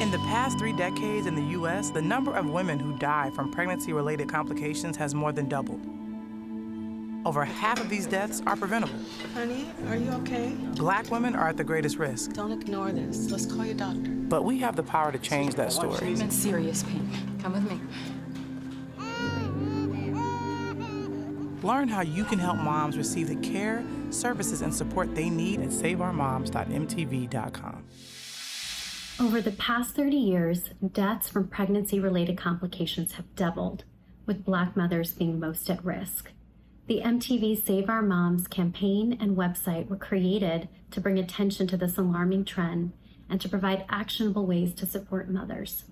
In the past 3 decades in the U.S., the number of women who die from pregnancy-related complications has more than doubled. Over half of these deaths are preventable. Honey, are you okay? Black women are at the greatest risk. Don't ignore this. Let's call your doctor. But we have the power to change that story. I'm in serious pain. Come with me. Learn how you can help moms receive the care, services, and support they need at saveourmoms.mtv.com. Over the past 30 years, deaths from pregnancy-related complications have doubled, with Black mothers being most at risk. The MTV Save Our Moms campaign and website were created to bring attention to this alarming trend and to provide actionable ways to support mothers.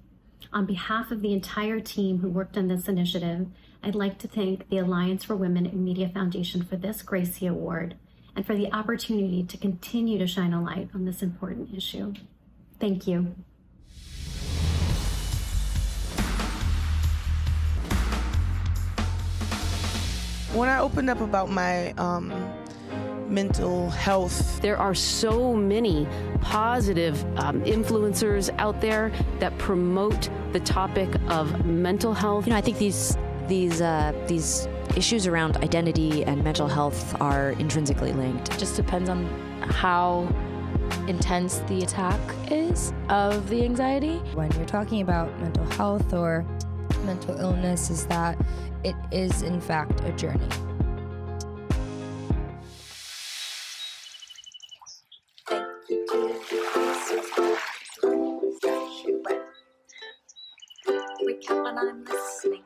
On behalf of the entire team who worked on this initiative, I'd like to thank the Alliance for Women in Media Foundation for this Gracie Award and for the opportunity to continue to shine a light on this important issue. Thank you. When I opened up about my mental health, there are so many positive influencers out there that promote the topic of mental health. You know, I think these issues around identity and mental health are intrinsically linked. It just depends on how intense the attack is of the anxiety. When you're talking about mental health or mental illness, is that it is in fact a journey. We kept on, I'm listening,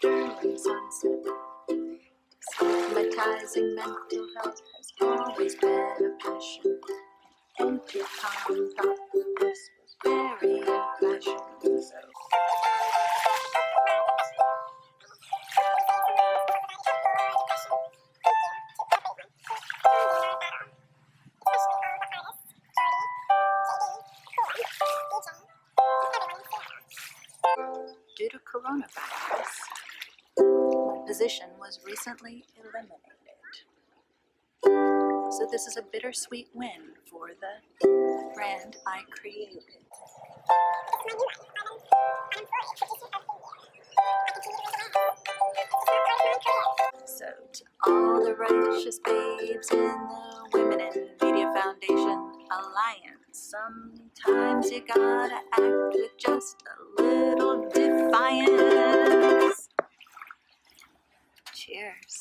during sunset. Stigmatizing mental health has always been a passion. And your Tom thought this was very in fashion. Due to coronavirus, my position was recently eliminated. So this is a bittersweet win for the brand I created. So to all the righteous babes in the Women in Media Foundation Alliance, sometimes you gotta act with just a little defiance. Cheers.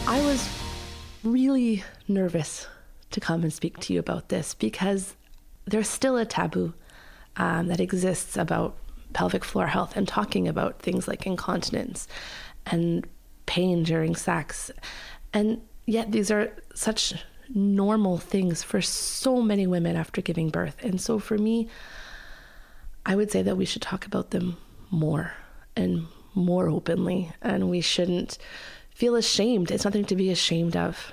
I was really nervous to come and speak to you about this because there's still a taboo that exists about pelvic floor health and talking about things like incontinence and pain during sex. And yet these are such normal things for so many women after giving birth. And so for me, I would say that we should talk about them more and more openly, and we shouldn't feel ashamed. It's nothing to be ashamed of.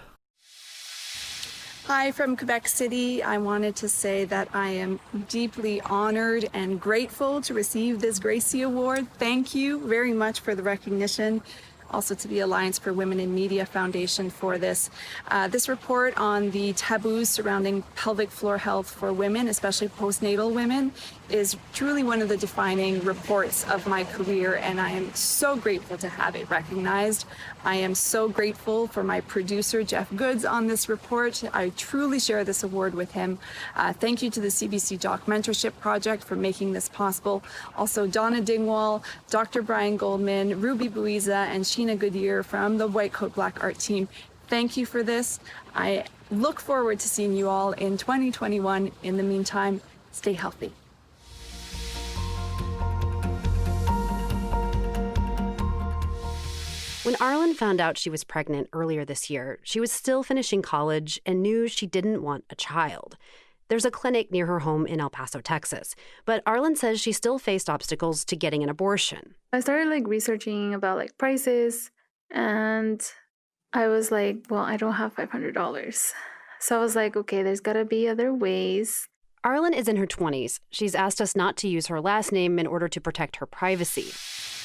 Hi from Quebec City. I wanted to say that I am deeply honored and grateful to receive this Gracie Award. Thank you very much for the recognition. Also to the Alliance for Women in Media Foundation for this. This report on the taboos surrounding pelvic floor health for women, especially postnatal women, is truly one of the defining reports of my career, and I am so grateful to have it recognized. I am so grateful for my producer, Jeff Goods, on this report. I truly share this award with him. Thank you to the CBC Doc Mentorship Project for making this possible. Also, Donna Dingwall, Dr. Brian Goldman, Ruby Buiza, and Sheena Goodyear from the White Coat Black Art team. Thank you for this. I look forward to seeing you all in 2021. In the meantime, stay healthy. When Arlen found out she was pregnant earlier this year, she was still finishing college and knew she didn't want a child. There's a clinic near her home in El Paso, Texas, but Arlen says she still faced obstacles to getting an abortion. I started researching about prices, and I was like, well, I don't have $500. So I was like, okay, there's got to be other ways. Arlen is in her 20s. She's asked us not to use her last name in order to protect her privacy.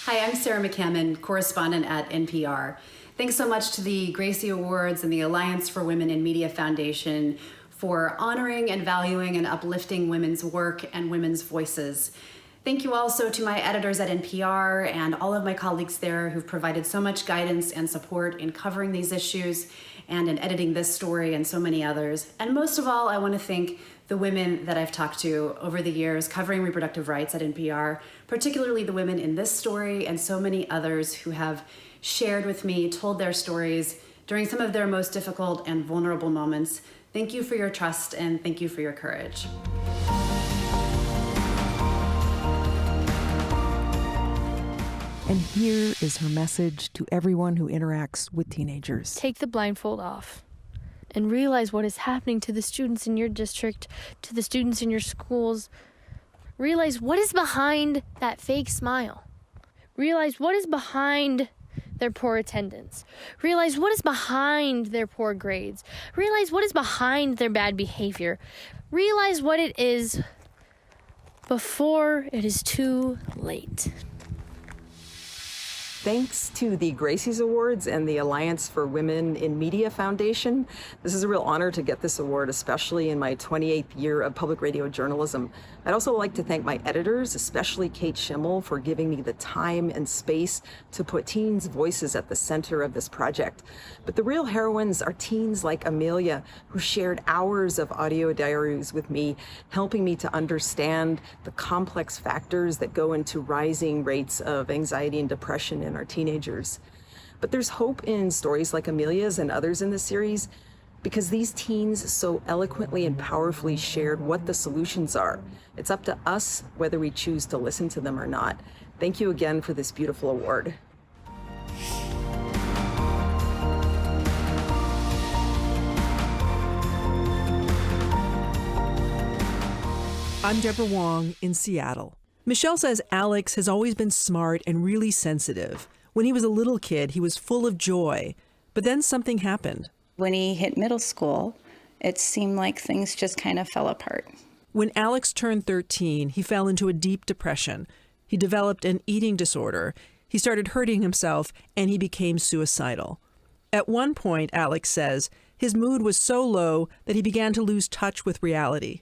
Hi, I'm Sarah McCammon, correspondent at NPR. Thanks so much to the Gracie Awards and the Alliance for Women in Media Foundation for honoring and valuing and uplifting women's work and women's voices. Thank you also to my editors at NPR and all of my colleagues there who've provided so much guidance and support in covering these issues and in editing this story and so many others. And most of all, I want to thank the women that I've talked to over the years covering reproductive rights at NPR, particularly the women in this story and so many others who have shared with me, told their stories during some of their most difficult and vulnerable moments. Thank you for your trust and thank you for your courage. And here is her message to everyone who interacts with teenagers. Take the blindfold off and realize what is happening to the students in your district, to the students in your schools. Realize what is behind that fake smile. Realize what is behind their poor attendance. Realize what is behind their poor grades. Realize what is behind their bad behavior. Realize what it is before it is too late. Thanks to the Gracie's Awards and the Alliance for Women in Media Foundation. This is a real honor to get this award, especially in my 28th year of public radio journalism. I'd also like to thank my editors, especially Kate Schimmel, for giving me the time and space to put teens' voices at the center of this project. But the real heroines are teens like Amelia, who shared hours of audio diaries with me, helping me to understand the complex factors that go into rising rates of anxiety and depression in our teenagers. But there's hope in stories like Amelia's and others in the series, because these teens so eloquently and powerfully shared what the solutions are. It's up to us whether we choose to listen to them or not. Thank you again for this beautiful award. I'm Deborah Wong in Seattle. Michelle says Alex has always been smart and really sensitive. When he was a little kid, he was full of joy, but then something happened. When he hit middle school, it seemed like things just kind of fell apart. When Alex turned 13, he fell into a deep depression. He developed an eating disorder. He started hurting himself, and he became suicidal. At one point, Alex says, his mood was so low that he began to lose touch with reality.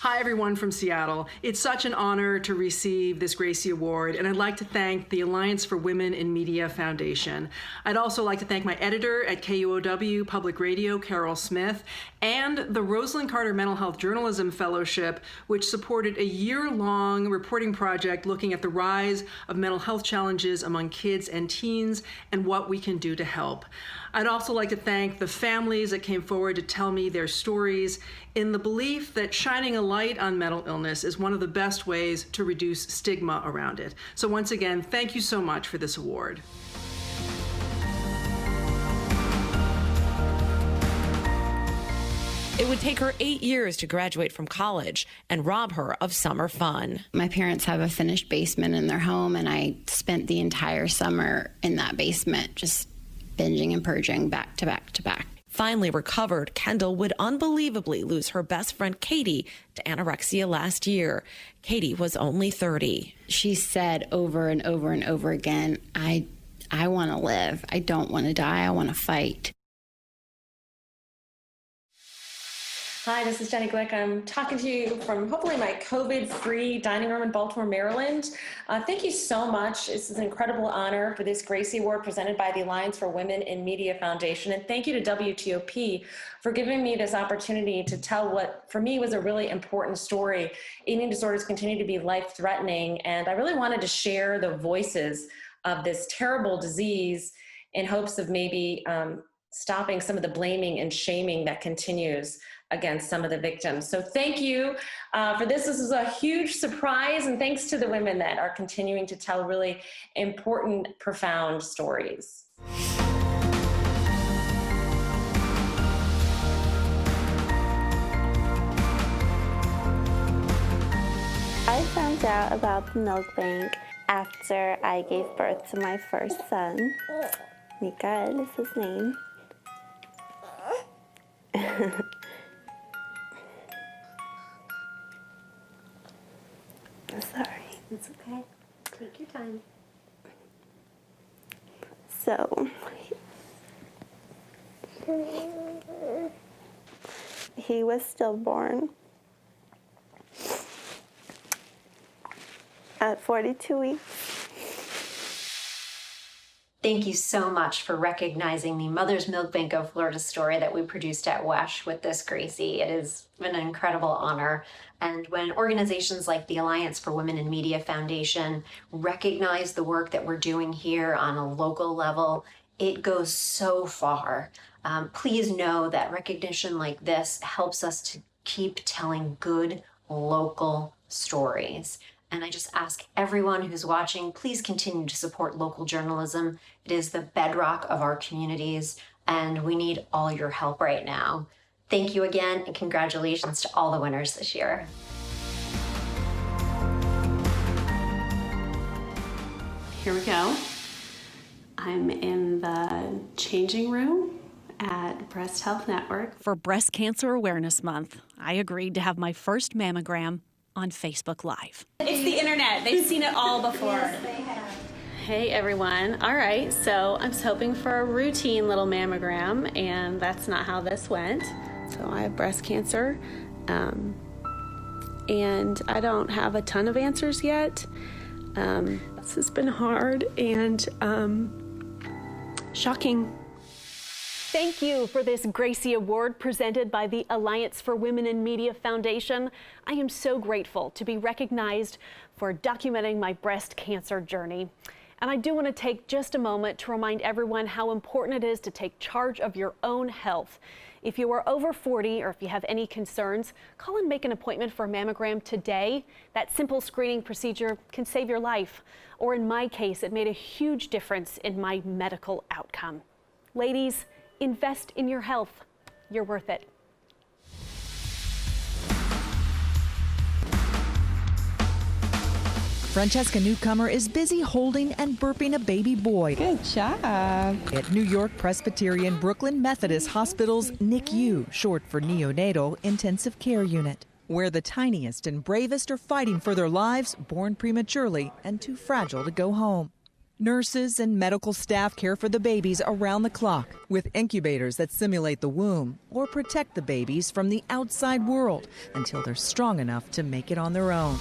Hi, everyone from Seattle. It's such an honor to receive this Gracie Award, and I'd like to thank the Alliance for Women in Media Foundation. I'd also like to thank my editor at KUOW Public Radio, Carol Smith, and the Rosalind Carter Mental Health Journalism Fellowship, which supported a year-long reporting project looking at the rise of mental health challenges among kids and teens and what we can do to help. I'd also like to thank the families that came forward to tell me their stories in the belief that shining a light on mental illness is one of the best ways to reduce stigma around it. So once again, thank you so much for this award. It would take her 8 years to graduate from college and rob her of summer fun. My parents have a finished basement in their home, and I spent the entire summer in that basement just binging and purging back to back to back. Finally recovered, Kendall would unbelievably lose her best friend Katie to anorexia last year. Katie was only 30. She said over and over and over again, I want to live. I don't want to die. I want to fight. Hi, this is Jenny Glick. I'm talking to you from hopefully my COVID-free dining room in Baltimore, Maryland. Thank you so much. This is an incredible honor for this Gracie Award presented by the Alliance for Women in Media Foundation. And thank you to WTOP for giving me this opportunity to tell what, for me, was a really important story. Eating disorders continue to be life-threatening, and I really wanted to share the voices of this terrible disease in hopes of maybe stopping some of the blaming and shaming that continues against some of the victims. So thank you for this. This is a huge surprise, and thanks to the women that are continuing to tell really important, profound stories. I found out about the milk bank after I gave birth to my first son. Mikael is his name. Sorry. It's okay. Take your time. So he was stillborn at 42 weeks. Thank you so much for recognizing the Mother's Milk Bank of Florida story that we produced at WESH with this Gracie. It has been an incredible honor. And when organizations like the Alliance for Women in Media Foundation recognize the work that we're doing here on a local level, it goes so far. Please know that recognition like this helps us to keep telling good local stories. And I just ask everyone who's watching, please continue to support local journalism. It is the bedrock of our communities, and we need all your help right now. Thank you again, and congratulations to all the winners this year. Here we go. I'm in the changing room at Breast Health Network. For Breast Cancer Awareness Month, I agreed to have my first mammogram on Facebook Live. It's the internet. They've seen it all before. Yes, they have. Hey everyone. All right, so I was hoping for a routine little mammogram, and that's not how this went. So I have breast cancer, and I don't have a ton of answers yet. This has been hard and shocking. Thank you for this Gracie Award presented by the Alliance for Women in Media Foundation. I am so grateful to be recognized for documenting my breast cancer journey. And I do want to take just a moment to remind everyone how important it is to take charge of your own health. If you are over 40 or if you have any concerns, call and make an appointment for a mammogram today. That simple screening procedure can save your life. Or in my case, it made a huge difference in my medical outcome. Ladies, invest in your health. You're worth it. Francesca Newcomer is busy holding and burping a baby boy. Good job. At New York Presbyterian Brooklyn Methodist Hospital's NICU, short for Neonatal Intensive Care Unit, where the tiniest and bravest are fighting for their lives, born prematurely and too fragile to go home. Nurses and medical staff care for the babies around the clock with incubators that simulate the womb or protect the babies from the outside world until they're strong enough to make it on their own.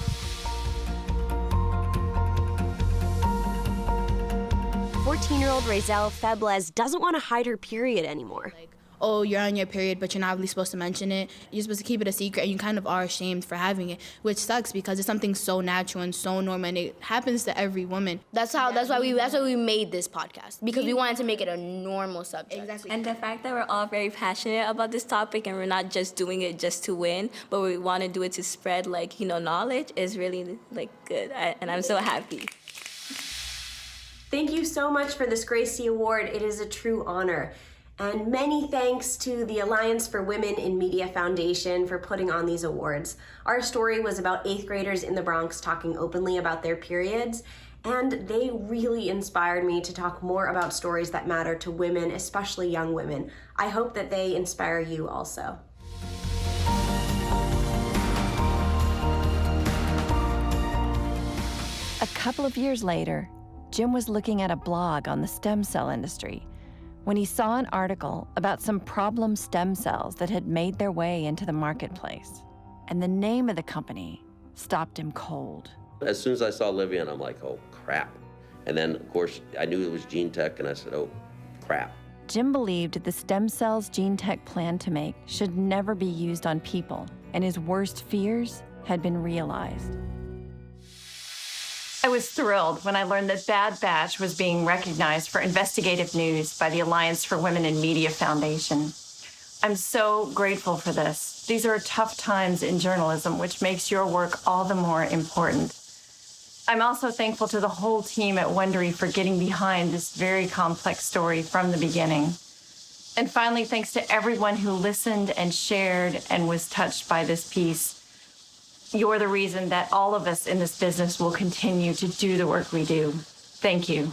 14-year-old Razel Febles doesn't want to hide her period anymore. Oh, you're on your period, but you're not really supposed to mention it. You're supposed to keep it a secret, and you kind of are ashamed for having it, which sucks because it's something so natural and so normal, and it happens to every woman. That's why we made this podcast, because we wanted to make it a normal subject. Exactly. And the fact that we're all very passionate about this topic and we're not just doing it just to win, but we want to do it to spread knowledge is really good, and I'm so happy. Thank you so much for this Gracie Award. It is a true honor. And many thanks to the Alliance for Women in Media Foundation for putting on these awards. Our story was about 8th graders in the Bronx talking openly about their periods, and they really inspired me to talk more about stories that matter to women, especially young women. I hope that they inspire you also. A couple of years later, Jim was looking at a blog on the stem cell industry when he saw an article about some problem stem cells that had made their way into the marketplace. And the name of the company stopped him cold. As soon as I saw Livian, I'm like, oh, crap. And then, of course, I knew it was gene tech, and I said, oh, crap. Jim believed the stem cells gene tech planned to make should never be used on people, and his worst fears had been realized. I was thrilled when I learned that Bad Batch was being recognized for investigative news by the Alliance for Women in Media Foundation. I'm so grateful for this. These are tough times in journalism, which makes your work all the more important. I'm also thankful to the whole team at Wondery for getting behind this very complex story from the beginning. And finally, thanks to everyone who listened and shared and was touched by this piece. You're the reason that all of us in this business will continue to do the work we do. Thank you.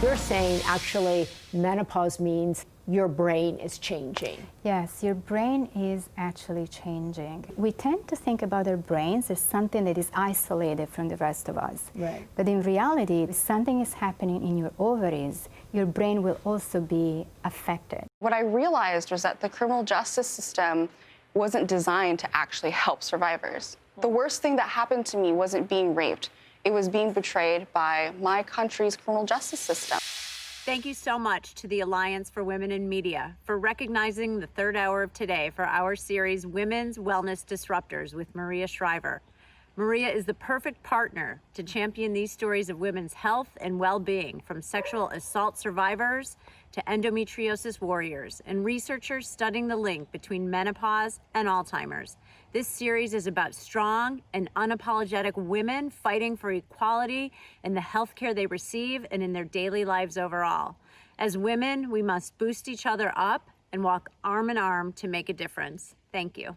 You're saying actually menopause means your brain is changing. Yes, your brain is actually changing. We tend to think about our brains as something that is isolated from the rest of us. Right. But in reality, if something is happening in your ovaries, your brain will also be affected. What I realized was that the criminal justice system wasn't designed to actually help survivors. The worst thing that happened to me wasn't being raped. It was being betrayed by my country's criminal justice system. Thank you so much to the Alliance for Women in Media for recognizing the third hour of today for our series Women's Wellness Disruptors with Maria Shriver. Maria is the perfect partner to champion these stories of women's health and well-being, from sexual assault survivors to endometriosis warriors and researchers studying the link between menopause and Alzheimer's. This series is about strong and unapologetic women fighting for equality in the healthcare they receive and in their daily lives overall. As women, we must boost each other up and walk arm in arm to make a difference. Thank you.